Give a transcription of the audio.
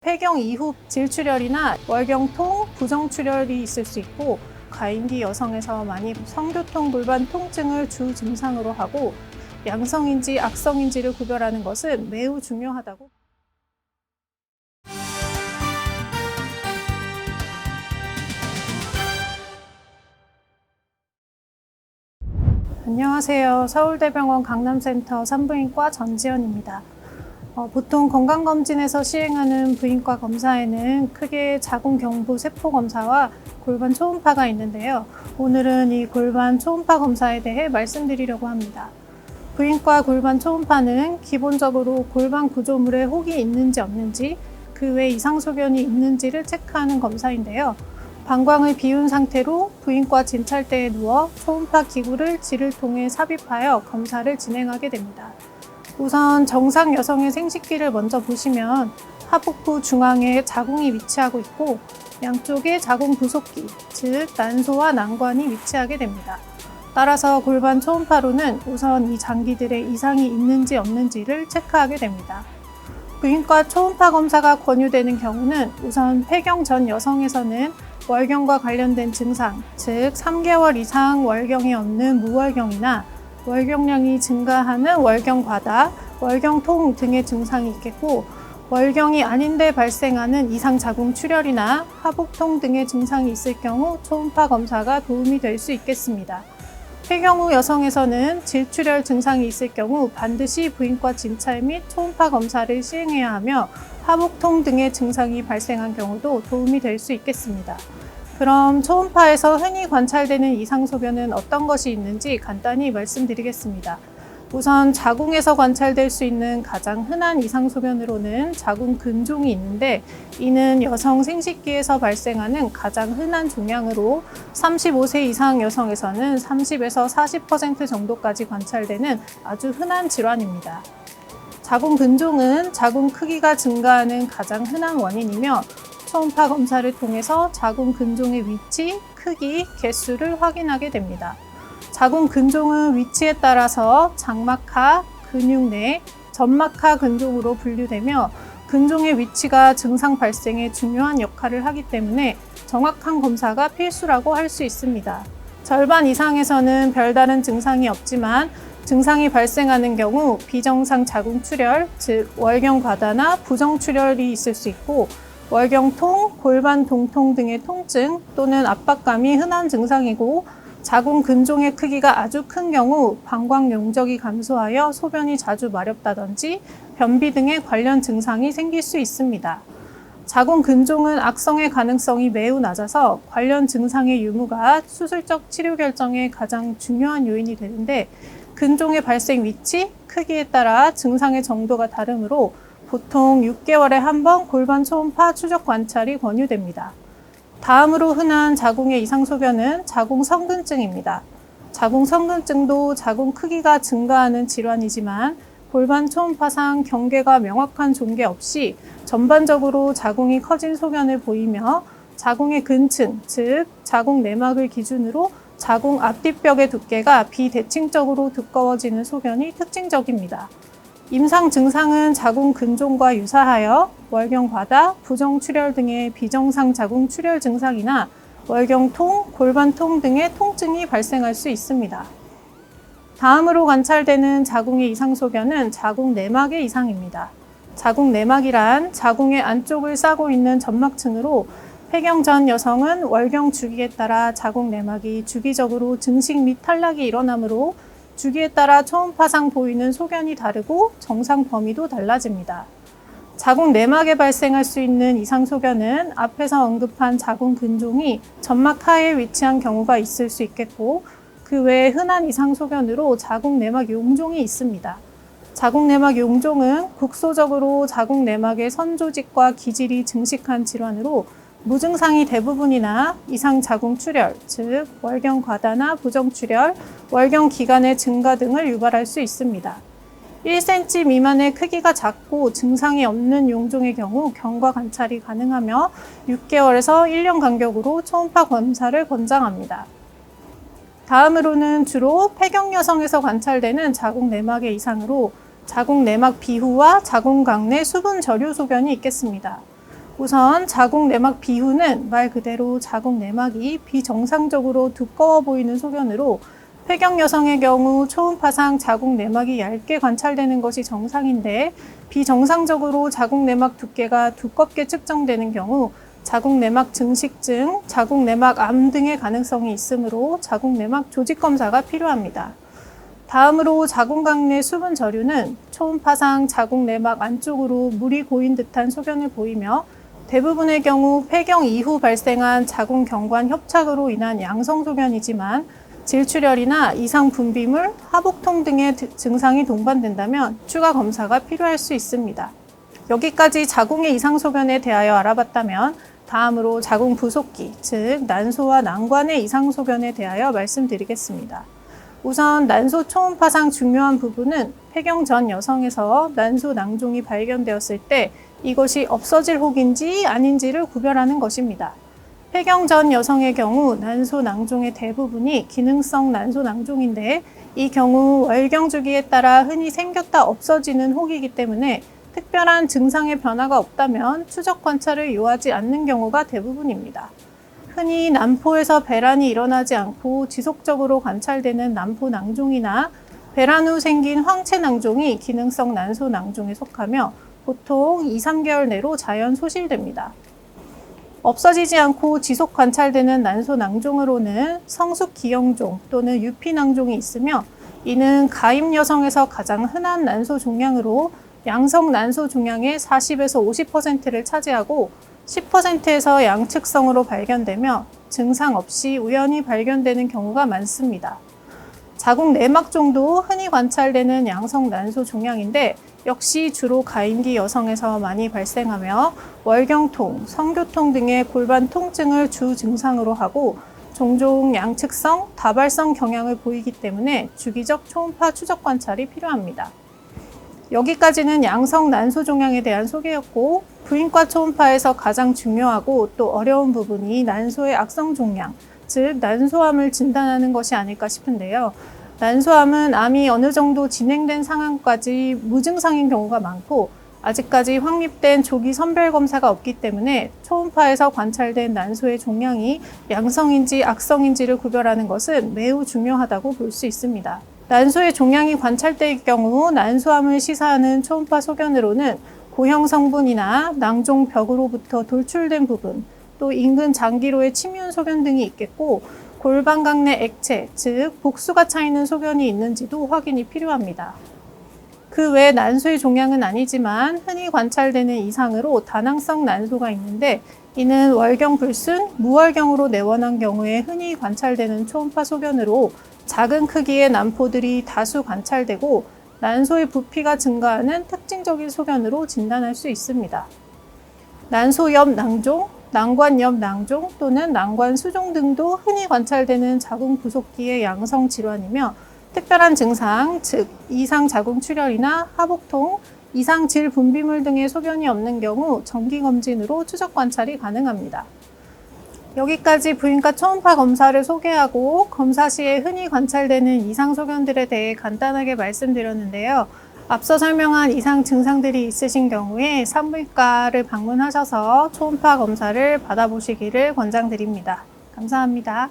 폐경 이후 질출혈이나 월경통, 부정출혈이 있을 수 있고 가임기 여성에서 많이 성교통 골반 통증을 주 증상으로 하고 양성인지 악성인지를 구별하는 것은 매우 중요하다고. 안녕하세요. 서울대병원 강남센터 산부인과 전지현입니다. 보통 건강검진에서 시행하는 부인과 검사에는 크게 자궁경부 세포 검사와 골반 초음파가 있는데요. 오늘은 이 골반 초음파 검사에 대해 말씀드리려고 합니다. 부인과 골반 초음파는 기본적으로 골반 구조물에 혹이 있는지 없는지, 그 외 이상소견이 있는지를 체크하는 검사인데요. 방광을 비운 상태로 부인과 진찰대에 누워 초음파 기구를 질을 통해 삽입하여 검사를 진행하게 됩니다. 우선 정상 여성의 생식기를 먼저 보시면 하복부 중앙에 자궁이 위치하고 있고 양쪽에 자궁 부속기, 즉 난소와 난관이 위치하게 됩니다. 따라서 골반 초음파로는 우선 이 장기들의 이상이 있는지 없는지를 체크하게 됩니다. 부인과 초음파 검사가 권유되는 경우는 우선 폐경 전 여성에서는 월경과 관련된 증상, 즉 3개월 이상 월경이 없는 무월경이나 월경량이 증가하는 월경 과다, 월경통 등의 증상이 있겠고, 월경이 아닌데 발생하는 이상 자궁 출혈이나 하복통 등의 증상이 있을 경우 초음파 검사가 도움이 될 수 있겠습니다. 폐경 후 여성에서는 질출혈 증상이 있을 경우 반드시 부인과 진찰 및 초음파 검사를 시행해야 하며 하복통 등의 증상이 발생한 경우도 도움이 될 수 있겠습니다. 그럼 초음파에서 흔히 관찰되는 이상소견은 어떤 것이 있는지 간단히 말씀드리겠습니다. 우선 자궁에서 관찰될 수 있는 가장 흔한 이상소견으로는 자궁 근종이 있는데, 이는 여성 생식기에서 발생하는 가장 흔한 종양으로 35세 이상 여성에서는 30에서 40% 정도까지 관찰되는 아주 흔한 질환입니다. 자궁 근종은 자궁 크기가 증가하는 가장 흔한 원인이며 초음파 검사를 통해서 자궁 근종의 위치, 크기, 개수를 확인하게 됩니다. 자궁 근종은 위치에 따라서 장막하, 근육내, 점막하 근종으로 분류되며 근종의 위치가 증상 발생에 중요한 역할을 하기 때문에 정확한 검사가 필수라고 할 수 있습니다. 절반 이상에서는 별다른 증상이 없지만 증상이 발생하는 경우 비정상 자궁 출혈, 즉 월경 과다나 부정 출혈이 있을 수 있고 월경통, 골반 동통 등의 통증 또는 압박감이 흔한 증상이고, 자궁 근종의 크기가 아주 큰 경우 방광 용적이 감소하여 소변이 자주 마렵다든지 변비 등의 관련 증상이 생길 수 있습니다. 자궁 근종은 악성의 가능성이 매우 낮아서 관련 증상의 유무가 수술적 치료 결정에 가장 중요한 요인이 되는데, 근종의 발생 위치, 크기에 따라 증상의 정도가 다르므로 보통 6개월에 한 번 골반 초음파 추적 관찰이 권유됩니다. 다음으로 흔한 자궁의 이상소견은 자궁 성근증입니다. 자궁 성근증도 자궁 크기가 증가하는 질환이지만 골반 초음파상 경계가 명확한 종계 없이 전반적으로 자궁이 커진 소견을 보이며 자궁의 근층, 즉 자궁 내막을 기준으로 자궁 앞뒷벽의 두께가 비대칭적으로 두꺼워지는 소견이 특징적입니다. 임상 증상은 자궁 근종과 유사하여 월경 과다, 부정 출혈 등의 비정상 자궁 출혈 증상이나 월경통, 골반통 등의 통증이 발생할 수 있습니다. 다음으로 관찰되는 자궁의 이상소견은 자궁 내막의 이상입니다. 자궁 내막이란 자궁의 안쪽을 싸고 있는 점막층으로 폐경 전 여성은 월경 주기에 따라 자궁 내막이 주기적으로 증식 및 탈락이 일어나므로 주기에 따라 초음파상 보이는 소견이 다르고 정상 범위도 달라집니다. 자궁 내막에 발생할 수 있는 이상소견은 앞에서 언급한 자궁 근종이 점막 하에 위치한 경우가 있을 수 있겠고, 그 외에 흔한 이상소견으로 자궁 내막 용종이 있습니다. 자궁 내막 용종은 국소적으로 자궁 내막의 선조직과 기질이 증식한 질환으로 무증상이 대부분이나 이상 자궁 출혈, 즉 월경 과다나 부정 출혈, 월경 기간의 증가 등을 유발할 수 있습니다. 1cm 미만의 크기가 작고 증상이 없는 용종의 경우 경과 관찰이 가능하며 6개월에서 1년 간격으로 초음파 검사를 권장합니다. 다음으로는 주로 폐경 여성에서 관찰되는 자궁 내막의 이상으로 자궁 내막 비후와 자궁 강내 수분 저류 소견이 있겠습니다. 우선 자궁 내막 비후는 말 그대로 자궁 내막이 비정상적으로 두꺼워 보이는 소견으로 폐경 여성의 경우 초음파상 자궁 내막이 얇게 관찰되는 것이 정상인데 비정상적으로 자궁 내막 두께가 두껍게 측정되는 경우 자궁 내막 증식증, 자궁 내막 암 등의 가능성이 있으므로 자궁 내막 조직 검사가 필요합니다. 다음으로 자궁각 내 수분 저류는 초음파상 자궁 내막 안쪽으로 물이 고인 듯한 소견을 보이며 대부분의 경우 폐경 이후 발생한 자궁 경관 협착으로 인한 양성 소견이지만 질출혈이나 이상 분비물, 하복통 등의 증상이 동반된다면 추가 검사가 필요할 수 있습니다. 여기까지 자궁의 이상 소견에 대하여 알아봤다면 다음으로 자궁 부속기, 즉 난소와 난관의 이상 소견에 대하여 말씀드리겠습니다. 우선 난소 초음파상 중요한 부분은 폐경 전 여성에서 난소 낭종이 발견되었을 때 이것이 없어질 혹인지 아닌지를 구별하는 것입니다. 폐경 전 여성의 경우 난소 낭종의 대부분이 기능성 난소 낭종인데 이 경우 월경 주기에 따라 흔히 생겼다 없어지는 혹이기 때문에 특별한 증상의 변화가 없다면 추적 관찰을 요하지 않는 경우가 대부분입니다. 흔히 난포에서 배란이 일어나지 않고 지속적으로 관찰되는 난포 낭종이나 배란 후 생긴 황체 낭종이 기능성 난소 낭종에 속하며 보통 2~3개월 내로 자연 소실됩니다. 없어지지 않고 지속 관찰되는 난소 낭종으로는 성숙 기형종 또는 유피 낭종이 있으며 이는 가임 여성에서 가장 흔한 난소 종양으로 양성 난소 종양의 40에서 50%를 차지하고 10%에서 양측성으로 발견되며 증상 없이 우연히 발견되는 경우가 많습니다. 자궁 내막종도 흔히 관찰되는 양성 난소 종양인데 역시 주로 가임기 여성에서 많이 발생하며 월경통, 성교통 등의 골반 통증을 주 증상으로 하고 종종 양측성, 다발성 경향을 보이기 때문에 주기적 초음파 추적 관찰이 필요합니다. 여기까지는 양성 난소 종양에 대한 소개였고 부인과 초음파에서 가장 중요하고 또 어려운 부분이 난소의 악성 종양, 즉 난소암을 진단하는 것이 아닐까 싶은데요. 난소암은 암이 어느 정도 진행된 상황까지 무증상인 경우가 많고 아직까지 확립된 조기 선별 검사가 없기 때문에 초음파에서 관찰된 난소의 종양이 양성인지 악성인지를 구별하는 것은 매우 중요하다고 볼 수 있습니다. 난소의 종양이 관찰될 경우 난소암을 시사하는 초음파 소견으로는 고형 성분이나 낭종벽으로부터 돌출된 부분, 또 인근 장기로의 침윤 소견 등이 있겠고 골반각 내 액체, 즉 복수가 차 있는 소견이 있는지도 확인이 필요합니다. 그 외 난소의 종양은 아니지만 흔히 관찰되는 이상으로 다낭성 난소가 있는데 이는 월경 불순, 무월경으로 내원한 경우에 흔히 관찰되는 초음파 소견으로 작은 크기의 난포들이 다수 관찰되고 난소의 부피가 증가하는 특징적인 소견으로 진단할 수 있습니다. 난소 옆 낭종, 난관 옆 낭종 또는 난관 수종 등도 흔히 관찰되는 자궁 부속기의 양성 질환이며 특별한 증상, 즉 이상 자궁 출혈이나 하복통, 이상 질 분비물 등의 소견이 없는 경우 정기검진으로 추적 관찰이 가능합니다. 여기까지 부인과 초음파 검사를 소개하고 검사 시에 흔히 관찰되는 이상 소견들에 대해 간단하게 말씀드렸는데요. 앞서 설명한 이상 증상들이 있으신 경우에 산부인과를 방문하셔서 초음파 검사를 받아보시기를 권장드립니다. 감사합니다.